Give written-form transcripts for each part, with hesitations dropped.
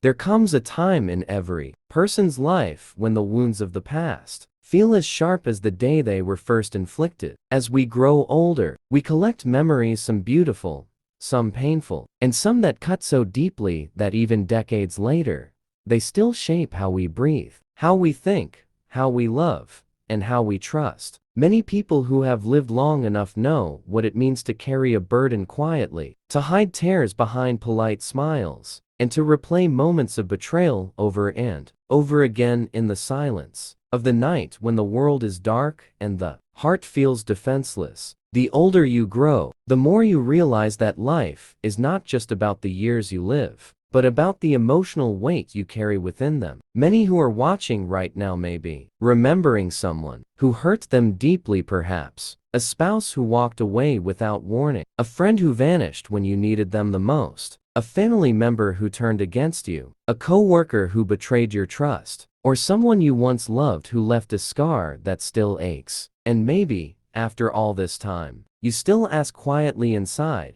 There comes a time in every person's life when the wounds of the past feel as sharp as the day they were first inflicted. As we grow older, we collect memories, some beautiful, some painful, and some that cut so deeply that even decades later, they still shape how we breathe, how we think, how we love, and how we trust. Many people who have lived long enough know what it means to carry a burden quietly, to hide tears behind polite smiles, and to replay moments of betrayal over and over again in the silence of the night when the world is dark and the heart feels defenseless. The older you grow, the more you realize that life is not just about the years you live, but about the emotional weight you carry within them. Many who are watching right now may be remembering someone who hurt them deeply, perhaps a spouse who walked away without warning, a friend who vanished when you needed them the most, a family member who turned against you, a coworker who betrayed your trust, or someone you once loved who left a scar that still aches. And maybe, after all this time, you still ask quietly inside,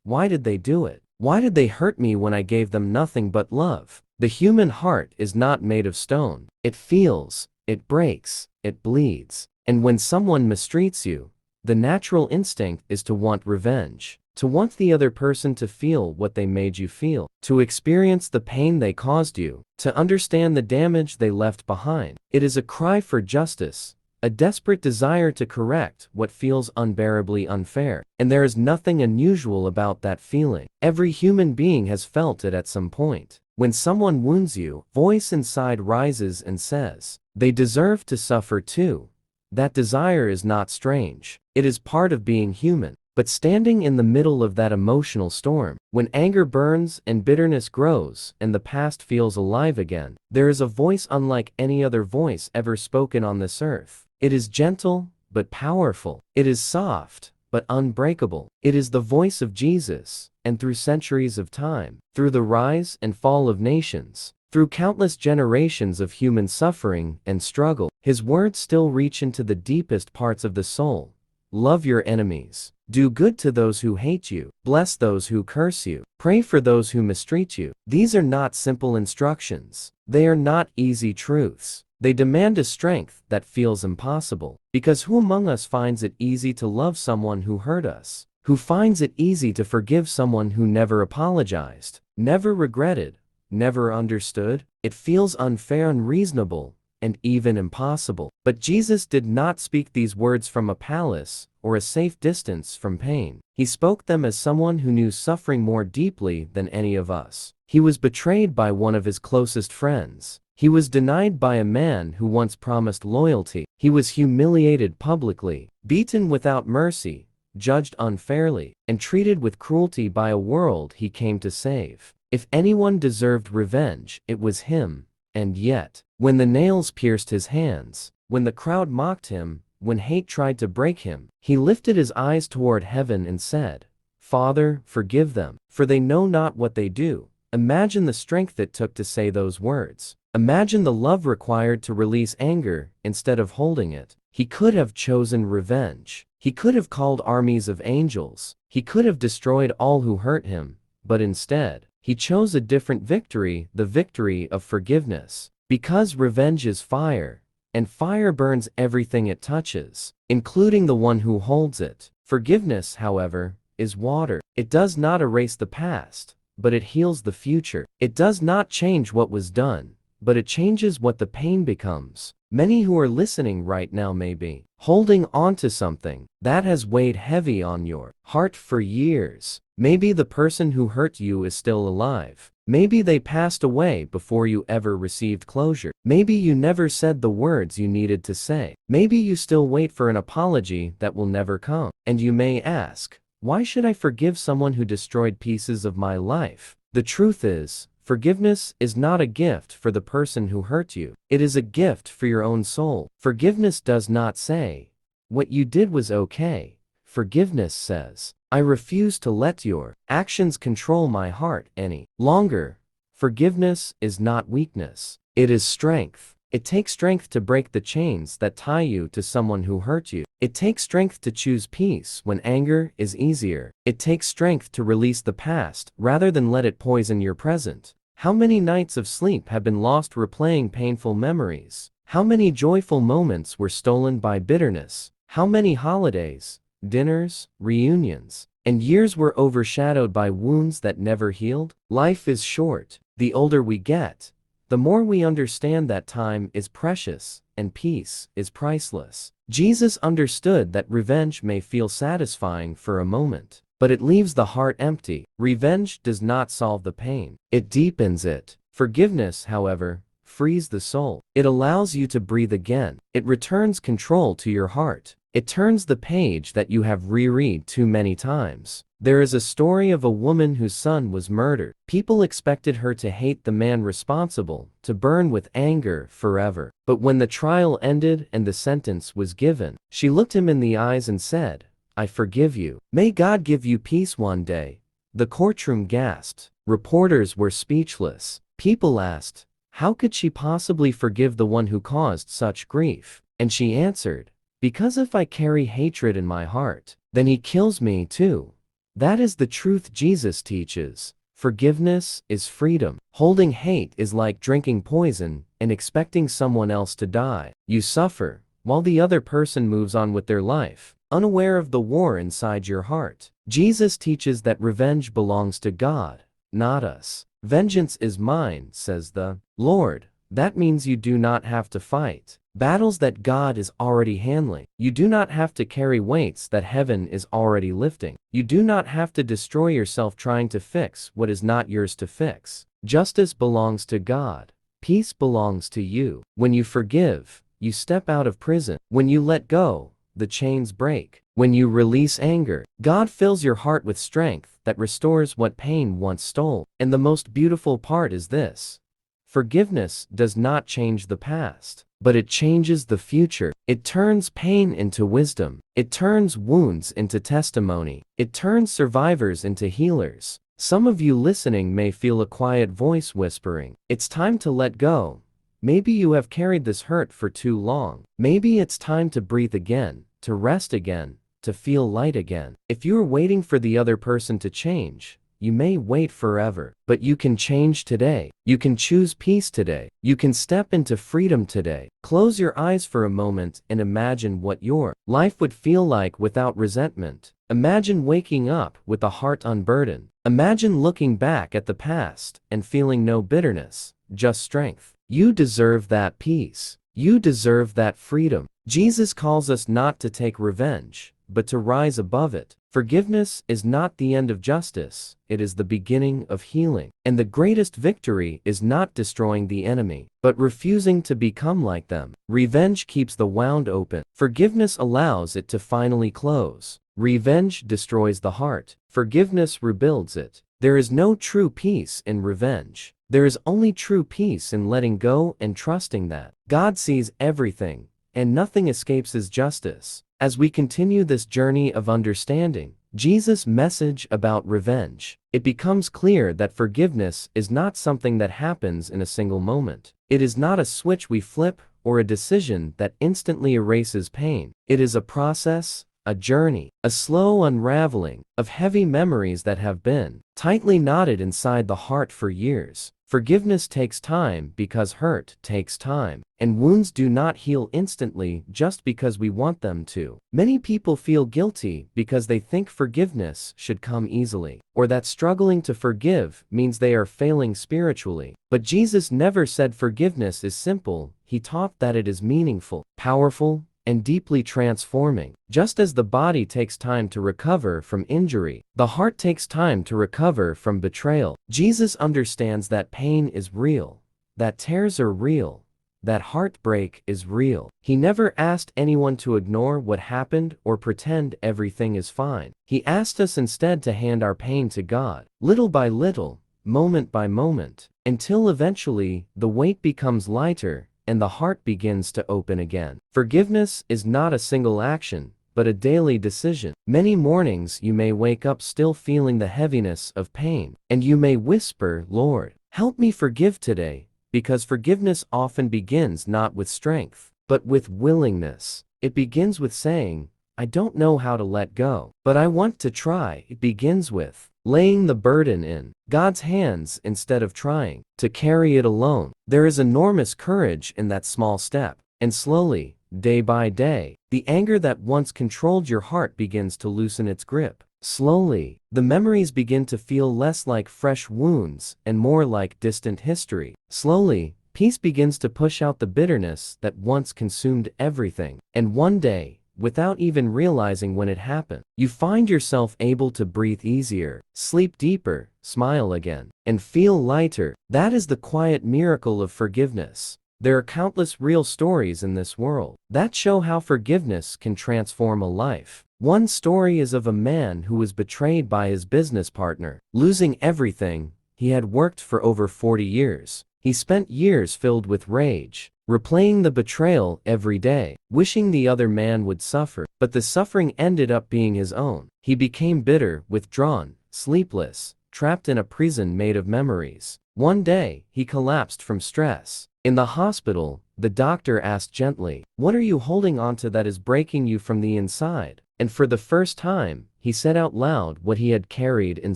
why did they do it? Why did they hurt me when I gave them nothing but love? The human heart is not made of stone. It feels, it breaks, it bleeds. And when someone mistreats you, the natural instinct is to want revenge, to want the other person to feel what they made you feel, to experience the pain they caused you, to understand the damage they left behind. It is a cry for justice, a desperate desire to correct what feels unbearably unfair. And there is nothing unusual about that feeling. Every human being has felt it at some point. When someone wounds you, a voice inside rises and says, they deserve to suffer too. That desire is not strange. It is part of being human. But standing in the middle of that emotional storm, when anger burns and bitterness grows and the past feels alive again, there is a voice unlike any other voice ever spoken on this earth. It is gentle, but powerful. It is soft, but unbreakable. It is the voice of Jesus, and through centuries of time, through the rise and fall of nations, through countless generations of human suffering and struggle, his words still reach into the deepest parts of the soul. Love your enemies. Do good to those who hate you. Bless those who curse you. Pray for those who mistreat you. These are not simple instructions. They are not easy truths. They demand a strength that feels impossible. Because who among us finds it easy to love someone who hurt us? Who finds it easy to forgive someone who never apologized, never regretted, never understood? It feels unfair, unreasonable, and even impossible. But Jesus did not speak these words from a palace or a safe distance from pain. He spoke them as someone who knew suffering more deeply than any of us. He was betrayed by one of his closest friends. He was denied by a man who once promised loyalty. He was humiliated publicly, beaten without mercy, judged unfairly, and treated with cruelty by a world he came to save. If anyone deserved revenge, it was him. And yet, when the nails pierced his hands, when the crowd mocked him, when hate tried to break him, he lifted his eyes toward heaven and said, Father, forgive them, for they know not what they do. Imagine the strength it took to say those words. Imagine the love required to release anger instead of holding it. He could have chosen revenge. He could have called armies of angels. He could have destroyed all who hurt him. But instead, he chose a different victory, the victory of forgiveness. Because revenge is fire, and fire burns everything it touches, including the one who holds it. Forgiveness, however, is water. It does not erase the past, but it heals the future. It does not change what was done, but it changes what the pain becomes. Many who are listening right now may be holding on to something that has weighed heavy on your heart for years. Maybe the person who hurt you is still alive. Maybe they passed away before you ever received closure. Maybe you never said the words you needed to say. Maybe you still wait for an apology that will never come. And you may ask, why should I forgive someone who destroyed pieces of my life? The truth is, forgiveness is not a gift for the person who hurt you. It is a gift for your own soul. Forgiveness does not say, what you did was okay. Forgiveness says, I refuse to let your actions control my heart any longer. Forgiveness is not weakness. It is strength. It takes strength to break the chains that tie you to someone who hurt you. It takes strength to choose peace when anger is easier. It takes strength to release the past rather than let it poison your present. How many nights of sleep have been lost replaying painful memories? How many joyful moments were stolen by bitterness? How many holidays, dinners, reunions, and years were overshadowed by wounds that never healed? Life is short. The older we get, the more we understand that time is precious and peace is priceless. Jesus understood that revenge may feel satisfying for a moment, but it leaves the heart empty. Revenge does not solve the pain, it deepens it. Forgiveness, however, frees the soul. It allows you to breathe again. It returns control to your heart. It turns the page that you have reread too many times. There is a story of a woman whose son was murdered. People expected her to hate the man responsible, to burn with anger forever. But when the trial ended and the sentence was given, she looked him in the eyes and said, "I forgive you. May God give you peace one day." The courtroom gasped. Reporters were speechless. People asked, how could she possibly forgive the one who caused such grief? And she answered, because if I carry hatred in my heart, then he kills me too. That is the truth Jesus teaches. Forgiveness is freedom. Holding hate is like drinking poison and expecting someone else to die. You suffer, while the other person moves on with their life, unaware of the war inside your heart. Jesus teaches that revenge belongs to God, not us. Vengeance is mine, says the Lord. That means you do not have to fight battles that God is already handling. You do not have to carry weights that heaven is already lifting. You do not have to destroy yourself trying to fix what is not yours to fix. Justice belongs to God. Peace belongs to you. When you forgive, you step out of prison. When you let go, the chains break. When you release anger, God fills your heart with strength that restores what pain once stole. And the most beautiful part is this: forgiveness does not change the past, but it changes the future. It turns pain into wisdom. It turns wounds into testimony. It turns survivors into healers. Some of you listening may feel a quiet voice whispering, "It's time to let go." Maybe you have carried this hurt for too long. Maybe it's time to breathe again, to rest again, to feel light again. If you're waiting for the other person to change, you may wait forever, but you can change today. You can choose peace today. You can step into freedom today. Close your eyes for a moment and imagine what your life would feel like without resentment. Imagine waking up with a heart unburdened. Imagine looking back at the past and feeling no bitterness, just strength. You deserve that peace. You deserve that freedom. Jesus calls us not to take revenge, but to rise above it. Forgiveness is not the end of justice, it is the beginning of healing. And the greatest victory is not destroying the enemy, but refusing to become like them. Revenge keeps the wound open. Forgiveness allows it to finally close. Revenge destroys the heart. Forgiveness rebuilds it. There is no true peace in revenge. There is only true peace in letting go and trusting that God sees everything, and nothing escapes his justice. As we continue this journey of understanding Jesus' message about revenge, it becomes clear that forgiveness is not something that happens in a single moment. It is not a switch we flip or a decision that instantly erases pain. It is a process, a journey, a slow unraveling of heavy memories that have been tightly knotted inside the heart for years. Forgiveness takes time because hurt takes time, and wounds do not heal instantly just because we want them to. Many people feel guilty because they think forgiveness should come easily, or that struggling to forgive means they are failing spiritually. But Jesus never said forgiveness is simple. He taught that it is meaningful, powerful, and deeply transforming. Just as the body takes time to recover from injury, the heart takes time to recover from betrayal. Jesus understands that pain is real, that tears are real, that heartbreak is real. He never asked anyone to ignore what happened or pretend everything is fine. He asked us instead to hand our pain to God, little by little, moment by moment, until eventually the weight becomes lighter and the heart begins to open again. Forgiveness is not a single action, but a daily decision. Many mornings you may wake up still feeling the heaviness of pain, and you may whisper, "Lord, help me forgive today," because forgiveness often begins not with strength, but with willingness. It begins with saying, "I don't know how to let go, but I want to try." It begins with laying the burden in God's hands instead of trying to carry it alone. There is enormous courage in that small step, and slowly, day by day, the anger that once controlled your heart begins to loosen its grip. Slowly, the memories begin to feel less like fresh wounds and more like distant history. Slowly, peace begins to push out the bitterness that once consumed everything. And one day, without even realizing when it happened, you find yourself able to breathe easier, sleep deeper, smile again, and feel lighter. That is the quiet miracle of forgiveness. There are countless real stories in this world that show how forgiveness can transform a life. One story is of a man who was betrayed by his business partner, losing everything he had worked for over 40 years. He spent years filled with rage, replaying the betrayal every day, wishing the other man would suffer, but the suffering ended up being his own. He became bitter, withdrawn, sleepless, trapped in a prison made of memories. One day, he collapsed from stress. In the hospital, the doctor asked gently, "What are you holding onto that is breaking you from the inside?" And for the first time, he said out loud what he had carried in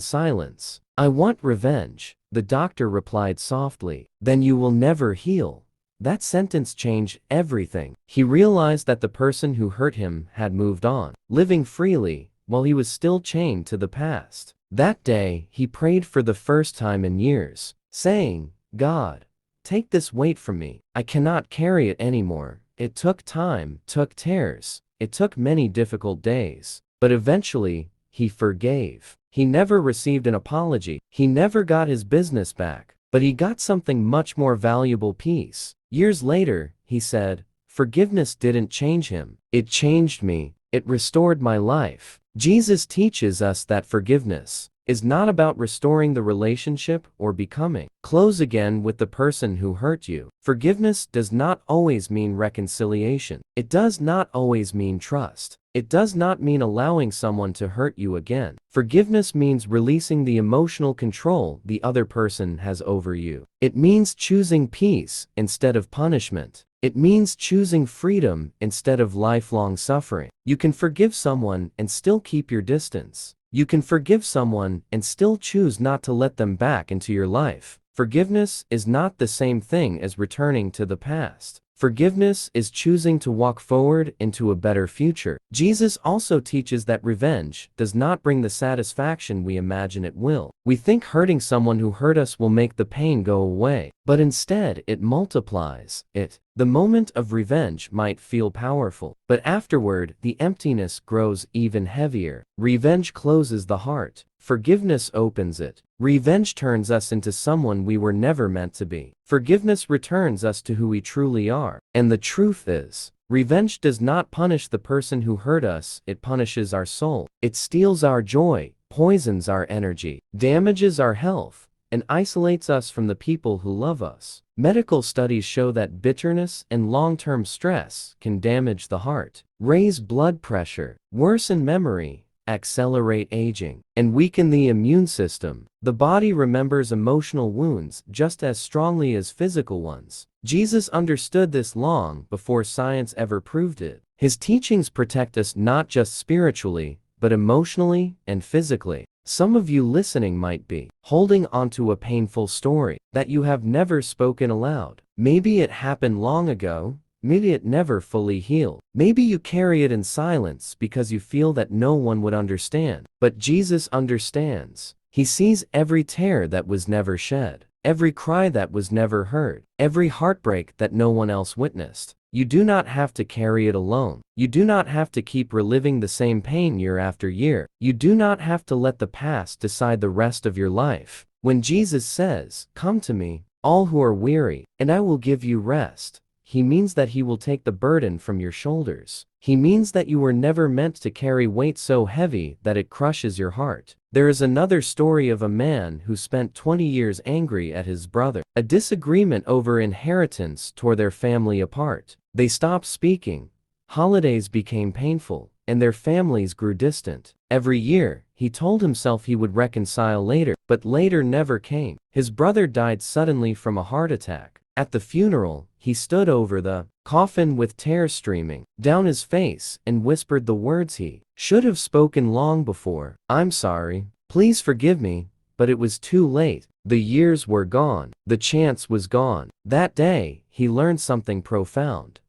silence. "I want revenge." The doctor replied softly, "Then you will never heal." That sentence changed everything. He realized that the person who hurt him had moved on, living freely, while he was still chained to the past. That day, he prayed for the first time in years, saying, "God, take this weight from me. I cannot carry it anymore." It took time, took tears. It took many difficult days. But eventually, he forgave. He never received an apology. He never got his business back. But he got something much more valuable: peace. Years later, he said, "Forgiveness didn't change him. It changed me. It restored my life." Jesus teaches us that forgiveness is not about restoring the relationship or becoming close again with the person who hurt you. Forgiveness does not always mean reconciliation. It does not always mean trust. It does not mean allowing someone to hurt you again. Forgiveness means releasing the emotional control the other person has over you. It means choosing peace instead of punishment. It means choosing freedom instead of lifelong suffering. You can forgive someone and still keep your distance. You can forgive someone and still choose not to let them back into your life. Forgiveness is not the same thing as returning to the past. Forgiveness is choosing to walk forward into a better future. Jesus also teaches that revenge does not bring the satisfaction we imagine it will. We think hurting someone who hurt us will make the pain go away, but instead it multiplies it. The moment of revenge might feel powerful, but afterward, the emptiness grows even heavier. Revenge closes the heart. Forgiveness opens it. Revenge turns us into someone we were never meant to be. Forgiveness returns us to who we truly are. And the truth is, revenge does not punish the person who hurt us, it punishes our soul. It steals our joy, poisons our energy, damages our health, and isolates us from the people who love us. Medical studies show that bitterness and long-term stress can damage the heart, raise blood pressure, worsen memory, accelerate aging, and weaken the immune system. The body remembers emotional wounds just as strongly as physical ones. Jesus understood this long before science ever proved it. His teachings protect us not just spiritually, but emotionally and physically. Some of you listening might be holding onto a painful story that you have never spoken aloud. Maybe it happened long ago. Maybe it never fully healed. Maybe you carry it in silence because you feel that no one would understand. But Jesus understands. He sees every tear that was never shed, every cry that was never heard, every heartbreak that no one else witnessed. You do not have to carry it alone. You do not have to keep reliving the same pain year after year. You do not have to let the past decide the rest of your life. When Jesus says, "Come to me, all who are weary, and I will give you rest," he means that he will take the burden from your shoulders. He means that you were never meant to carry weight so heavy that it crushes your heart. There is another story of a man who spent 20 years angry at his brother. A disagreement over inheritance tore their family apart. They stopped speaking. Holidays became painful, and their families grew distant. Every year, he told himself he would reconcile later, but later never came. His brother died suddenly from a heart attack. At the funeral, he stood over the coffin with tears streaming down his face and whispered the words he should have spoken long before. "I'm sorry. Please forgive me, but it was too late. The years were gone. The chance was gone. That day, he learned something profound.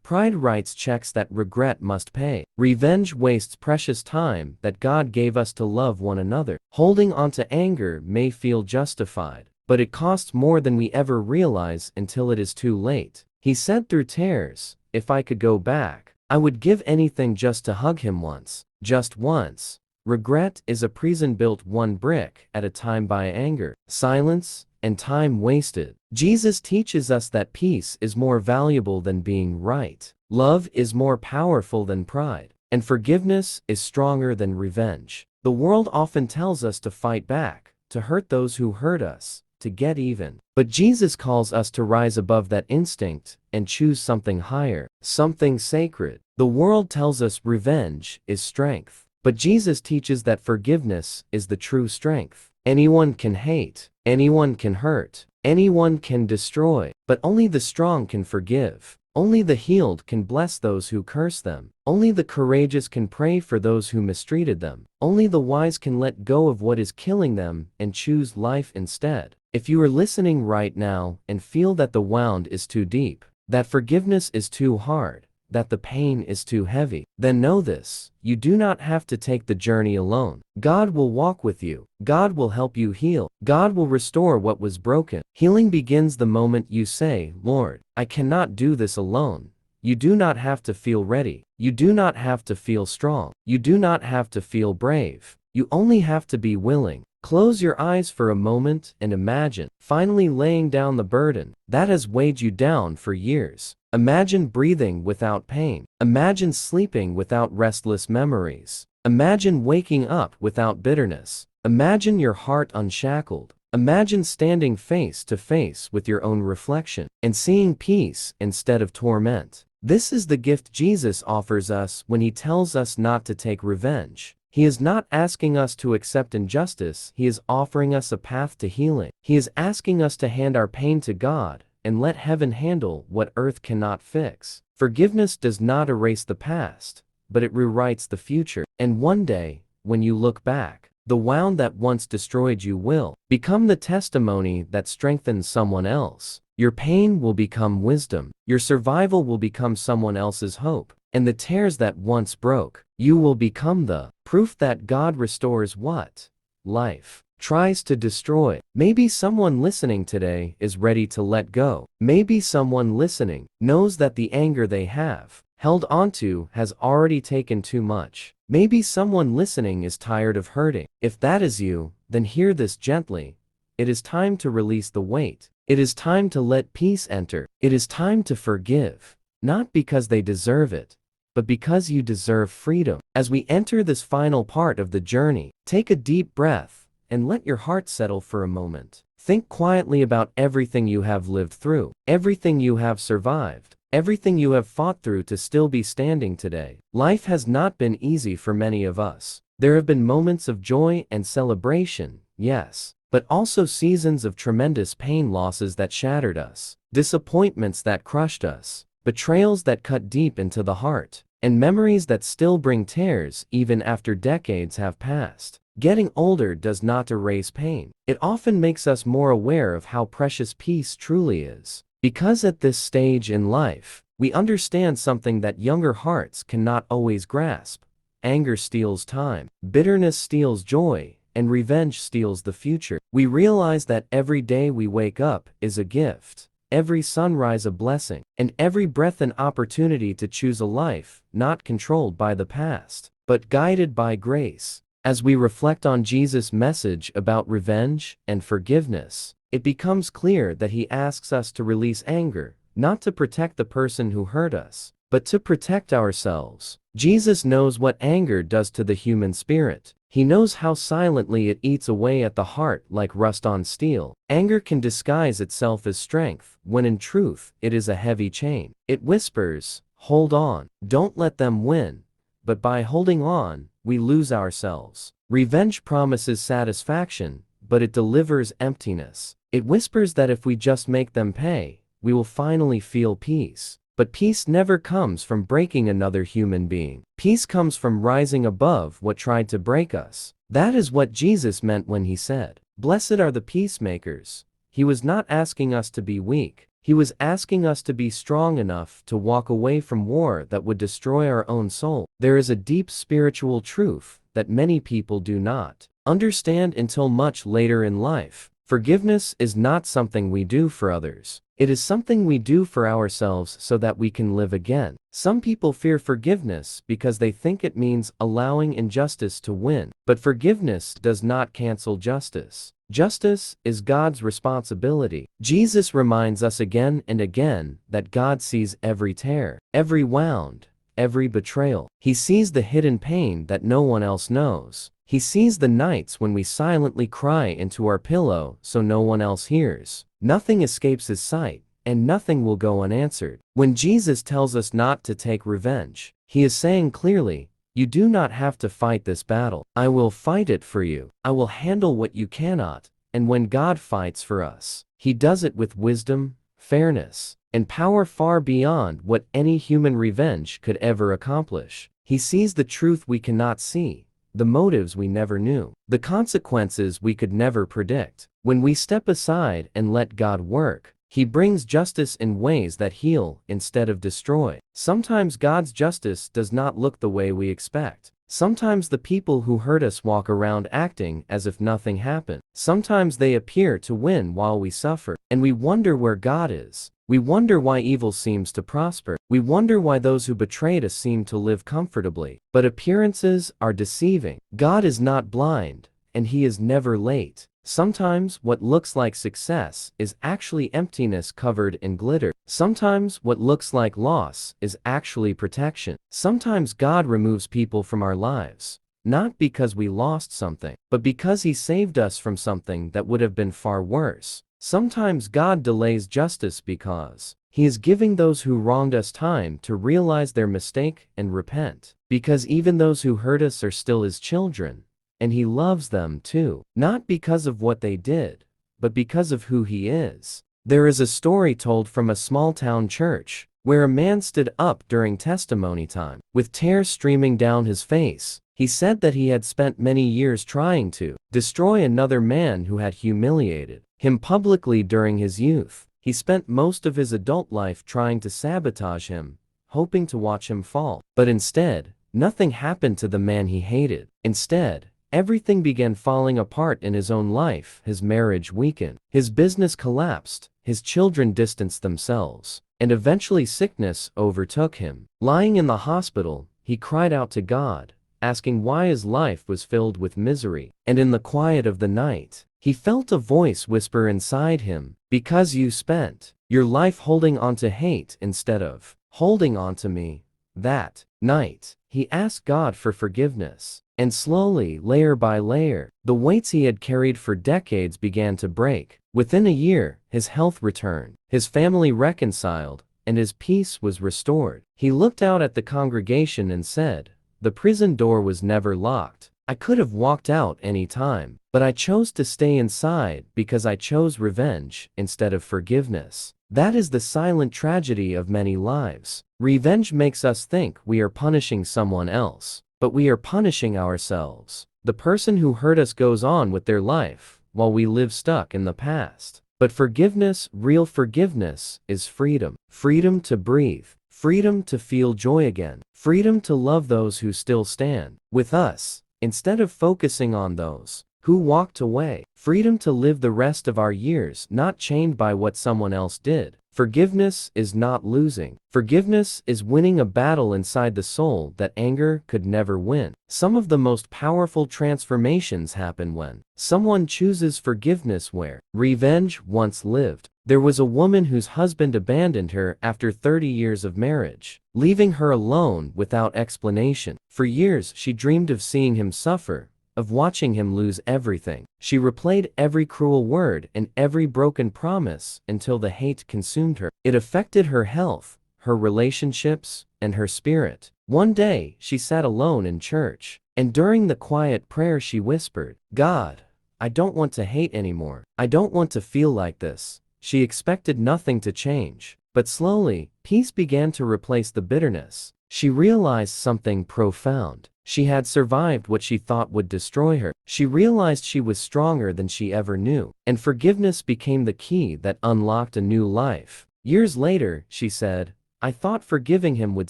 Pride writes checks that regret must pay. Revenge wastes precious time that God gave us to love one another. Holding on to anger may feel justified, but it costs more than we ever realize until it is too late. He said through tears, "If I could go back, I would give anything just to hug him once, just once." Regret is a prison built one brick at a time by anger, silence, and time wasted. Jesus teaches us that peace is more valuable than being right. Love is more powerful than pride, and forgiveness is stronger than revenge. The world often tells us to fight back, to hurt those who hurt us, to get even. But Jesus calls us to rise above that instinct and choose something higher, something sacred. The world tells us revenge is strength, but Jesus teaches that forgiveness is the true strength. Anyone can hate, anyone can hurt, anyone can destroy, but only the strong can forgive. Only the healed can bless those who curse them. Only the courageous can pray for those who mistreated them. Only the wise can let go of what is killing them and choose life instead. If you are listening right now and feel that the wound is too deep, that forgiveness is too hard, that the pain is too heavy, then know this: you do not have to take the journey alone. God will walk with you. God will help you heal. God will restore what was broken. Healing begins the moment you say, "Lord, I cannot do this alone." You do not have to feel ready. You do not have to feel strong. You do not have to feel brave. You only have to be willing. Close your eyes for a moment and imagine finally laying down the burden that has weighed you down for years. Imagine breathing without pain. Imagine sleeping without restless memories. Imagine waking up without bitterness. Imagine your heart unshackled. Imagine standing face to face with your own reflection and seeing peace instead of torment. This is the gift Jesus offers us when he tells us not to take revenge. He is not asking us to accept injustice. He is offering us a path to healing. He is asking us to hand our pain to God and let heaven handle what earth cannot fix. Forgiveness does not erase the past, but it rewrites the future. And one day, when you look back, the wound that once destroyed you will become the testimony that strengthens someone else. Your pain will become wisdom. Your survival will become someone else's hope. And the tears that once broke you will become the proof that God restores what life tries to destroy. Maybe someone listening today is ready to let go. Maybe someone listening knows that the anger they have held onto has already taken too much. Maybe someone listening is tired of hurting. If that is you, then hear this gently. It is time to release the weight. It is time to let peace enter. It is time to forgive, not because they deserve it, but because you deserve freedom. As we enter this final part of the journey, take a deep breath and let your heart settle for a moment. Think quietly about everything you have lived through, everything you have survived, everything you have fought through to still be standing today. Life has not been easy for many of us. There have been moments of joy and celebration, yes, but also seasons of tremendous pain, losses that shattered us, disappointments that crushed us, betrayals that cut deep into the heart, and memories that still bring tears even after decades have passed. Getting older does not erase pain. It often makes us more aware of how precious peace truly is. Because at this stage in life, we understand something that younger hearts cannot always grasp. Anger steals time, bitterness steals joy, and revenge steals the future. We realize that every day we wake up is a gift, every sunrise a blessing, and every breath an opportunity to choose a life not controlled by the past, but guided by grace. As we reflect on Jesus' message about revenge and forgiveness, it becomes clear that he asks us to release anger, not to protect the person who hurt us, but to protect ourselves. Jesus knows what anger does to the human spirit. He knows how silently it eats away at the heart like rust on steel. Anger can disguise itself as strength, when in truth, it is a heavy chain. It whispers, "Hold on, don't let them win." But by holding on, we lose ourselves. Revenge promises satisfaction, but it delivers emptiness. It whispers that if we just make them pay, we will finally feel peace. But peace never comes from breaking another human being. Peace comes from rising above what tried to break us. That is what Jesus meant when he said, "Blessed are the peacemakers." He was not asking us to be weak. He was asking us to be strong enough to walk away from war that would destroy our own soul. There is a deep spiritual truth that many people do not understand until much later in life. Forgiveness is not something we do for others. It is something we do for ourselves so that we can live again. Some people fear forgiveness because they think it means allowing injustice to win. But forgiveness does not cancel justice. Justice is God's responsibility. Jesus reminds us again and again that God sees every tear, every wound, every betrayal. He sees the hidden pain that no one else knows. He sees the nights when we silently cry into our pillow so no one else hears. Nothing escapes his sight, and nothing will go unanswered. When Jesus tells us not to take revenge, he is saying clearly, you do not have to fight this battle. I will fight it for you. I will handle what you cannot. And when God fights for us, he does it with wisdom, fairness, and power far beyond what any human revenge could ever accomplish. He sees the truth we cannot see, the motives we never knew, the consequences we could never predict. When we step aside and let God work, he brings justice in ways that heal instead of destroy. Sometimes God's justice does not look the way we expect. Sometimes the people who hurt us walk around acting as if nothing happened. Sometimes they appear to win while we suffer, and we wonder where God is. We wonder why evil seems to prosper. We wonder why those who betrayed us seem to live comfortably. But appearances are deceiving. God is not blind, and he is never late. Sometimes what looks like success is actually emptiness covered in glitter. Sometimes what looks like loss is actually protection. Sometimes God removes people from our lives, not because we lost something, but because he saved us from something that would have been far worse. Sometimes God delays justice because he is giving those who wronged us time to realize their mistake and repent. Because even those who hurt us are still his children, and he loves them too, not because of what they did, but because of who he is. There is a story told from a small-town church, where a man stood up during testimony time, with tears streaming down his face. He said that he had spent many years trying to destroy another man who had humiliated him publicly during his youth. He spent most of his adult life trying to sabotage him, hoping to watch him fall. But instead, nothing happened to the man he hated. Instead, everything began falling apart in his own life. His marriage weakened, his business collapsed, his children distanced themselves, and eventually sickness overtook him. Lying in the hospital, he cried out to God, asking why his life was filled with misery. And in the quiet of the night, he felt a voice whisper inside him, "Because you spent your life holding on to hate instead of holding on to me." That night, he asked God for forgiveness. And slowly, layer by layer, the weights he had carried for decades began to break. Within a year, his health returned, his family reconciled, and his peace was restored. He looked out at the congregation and said, "The prison door was never locked. I could have walked out any time, but I chose to stay inside because I chose revenge instead of forgiveness." That is the silent tragedy of many lives. Revenge makes us think we are punishing someone else, but we are punishing ourselves. The person who hurt us goes on with their life, while we live stuck in the past. But forgiveness, real forgiveness, is freedom. Freedom to breathe. Freedom to feel joy again. Freedom to love those who still stand with us, instead of focusing on those who walked away. Freedom to live the rest of our years not chained by what someone else did. Forgiveness is not losing. Forgiveness is winning a battle inside the soul that anger could never win. Some of the most powerful transformations happen when someone chooses forgiveness where revenge once lived. There was a woman whose husband abandoned her after 30 years of marriage, leaving her alone without explanation. For years she dreamed of seeing him suffer, of watching him lose everything. She replayed every cruel word and every broken promise until the hate consumed her. It affected her health, her relationships, and her spirit. One day, she sat alone in church, and during the quiet prayer she whispered, "God, I don't want to hate anymore. I don't want to feel like this." She expected nothing to change, but slowly, peace began to replace the bitterness. She realized something profound. She had survived what she thought would destroy her. She realized she was stronger than she ever knew. And forgiveness became the key that unlocked a new life. Years later, she said, I thought forgiving him would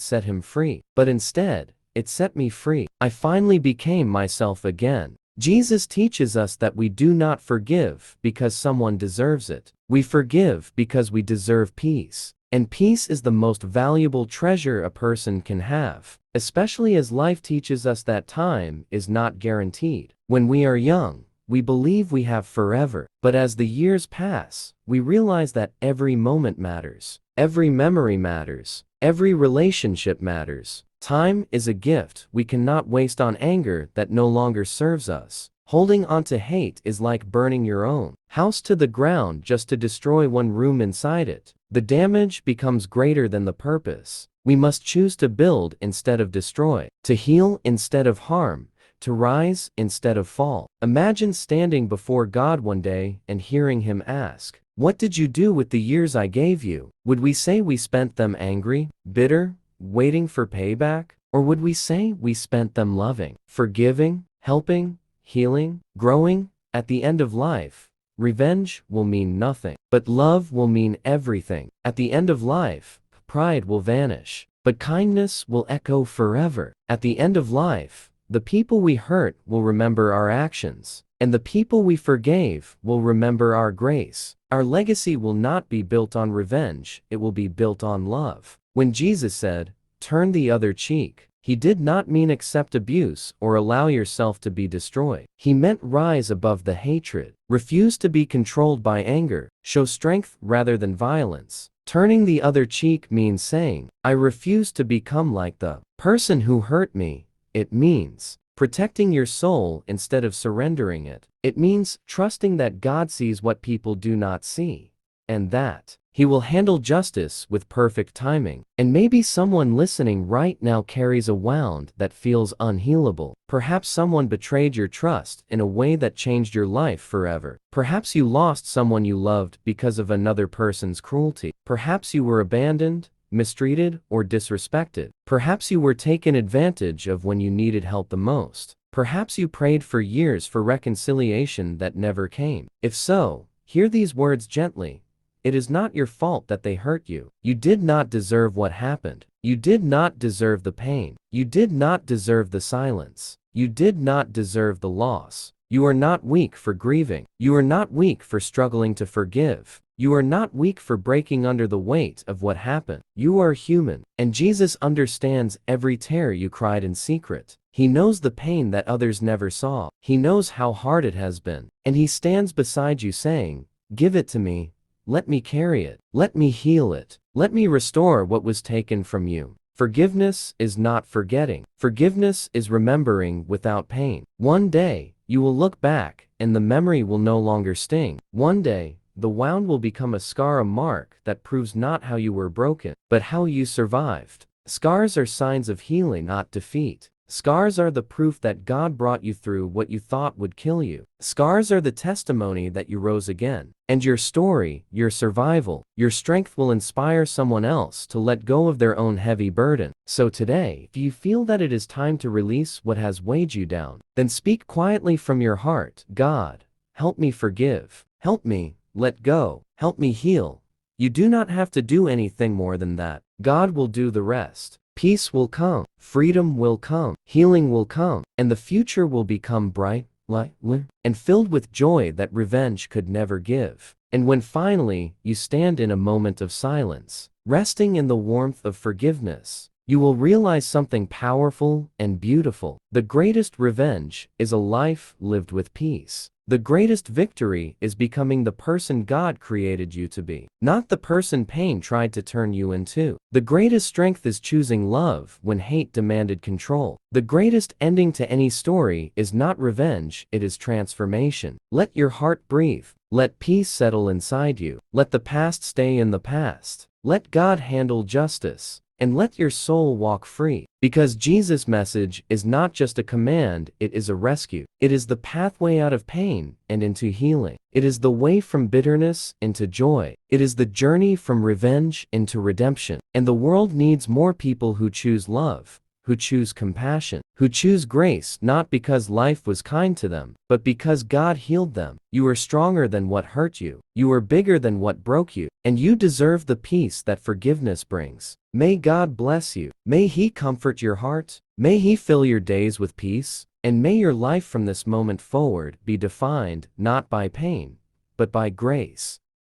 set him free. But instead, it set me free. I finally became myself again. Jesus teaches us that we do not forgive because someone deserves it. We forgive because we deserve peace. And peace is the most valuable treasure a person can have, especially as life teaches us that time is not guaranteed. When we are young, we believe we have forever. But as the years pass, we realize that every moment matters. Every memory matters. Every relationship matters. Time is a gift we cannot waste on anger that no longer serves us. Holding on to hate is like burning your own house to the ground just to destroy one room inside it. The damage becomes greater than the purpose. We must choose to build instead of destroy, to heal instead of harm, to rise instead of fall. Imagine standing before God one day and hearing him ask, "What did you do with the years I gave you?" Would we say we spent them angry, bitter, waiting for payback? Or would we say we spent them loving, forgiving, helping, healing, growing? At the end of life, revenge will mean nothing, but love will mean everything. At the end of life, pride will vanish, but kindness will echo forever. At the end of life, the people we hurt will remember our actions, and the people we forgave will remember our grace. Our legacy will not be built on revenge, it will be built on love. When Jesus said, "Turn the other cheek," he did not mean accept abuse or allow yourself to be destroyed. He meant rise above the hatred, refuse to be controlled by anger, show strength rather than violence. Turning the other cheek means saying, I refuse to become like the person who hurt me. It means protecting your soul instead of surrendering it. It means trusting that God sees what people do not see, and that he will handle justice with perfect timing. And maybe someone listening right now carries a wound that feels unhealable. Perhaps someone betrayed your trust in a way that changed your life forever. Perhaps you lost someone you loved because of another person's cruelty. Perhaps you were abandoned, mistreated, or disrespected. Perhaps you were taken advantage of when you needed help the most. Perhaps you prayed for years for reconciliation that never came. If so, hear these words gently. It is not your fault that they hurt you. You did not deserve what happened. You did not deserve the pain. You did not deserve the silence. You did not deserve the loss. You are not weak for grieving. You are not weak for struggling to forgive. You are not weak for breaking under the weight of what happened. You are human, and Jesus understands every tear you cried in secret. He knows the pain that others never saw. He knows how hard it has been, and he stands beside you saying, "Give it to me. Let me carry it. Let me heal it. Let me restore what was taken from you." Forgiveness is not forgetting. Forgiveness is remembering without pain. One day, you will look back, and the memory will no longer sting. One day, the wound will become a scar, a mark that proves not how you were broken, but how you survived. Scars are signs of healing, not defeat. Scars are the proof that God brought you through what you thought would kill you. Scars are the testimony that you rose again. And your story, your survival, your strength will inspire someone else to let go of their own heavy burden. So today, if you feel that it is time to release what has weighed you down, then speak quietly from your heart, "God, help me forgive. Help me let go. Help me heal." You do not have to do anything more than that. God will do the rest. Peace will come, freedom will come, healing will come, and the future will become bright, light, and filled with joy that revenge could never give. And when finally you stand in a moment of silence, resting in the warmth of forgiveness, you will realize something powerful and beautiful. The greatest revenge is a life lived with peace. The greatest victory is becoming the person God created you to be, not the person pain tried to turn you into. The greatest strength is choosing love when hate demanded control. The greatest ending to any story is not revenge, it is transformation. Let your heart breathe. Let peace settle inside you. Let the past stay in the past. Let God handle justice. and let your soul walk free. Because Jesus' message is not just a command, it is a rescue. It is the pathway out of pain and into healing. It is the way from bitterness into joy. It is the journey from revenge into redemption. And the world needs more people who choose love, who choose compassion, who choose grace not because life was kind to them, but because God healed them. You are stronger than what hurt you. You are bigger than what broke you. And you deserve the peace that forgiveness brings. May God bless you. May He comfort your heart. May He fill your days with peace. And may your life from this moment forward be defined not by pain, but by grace.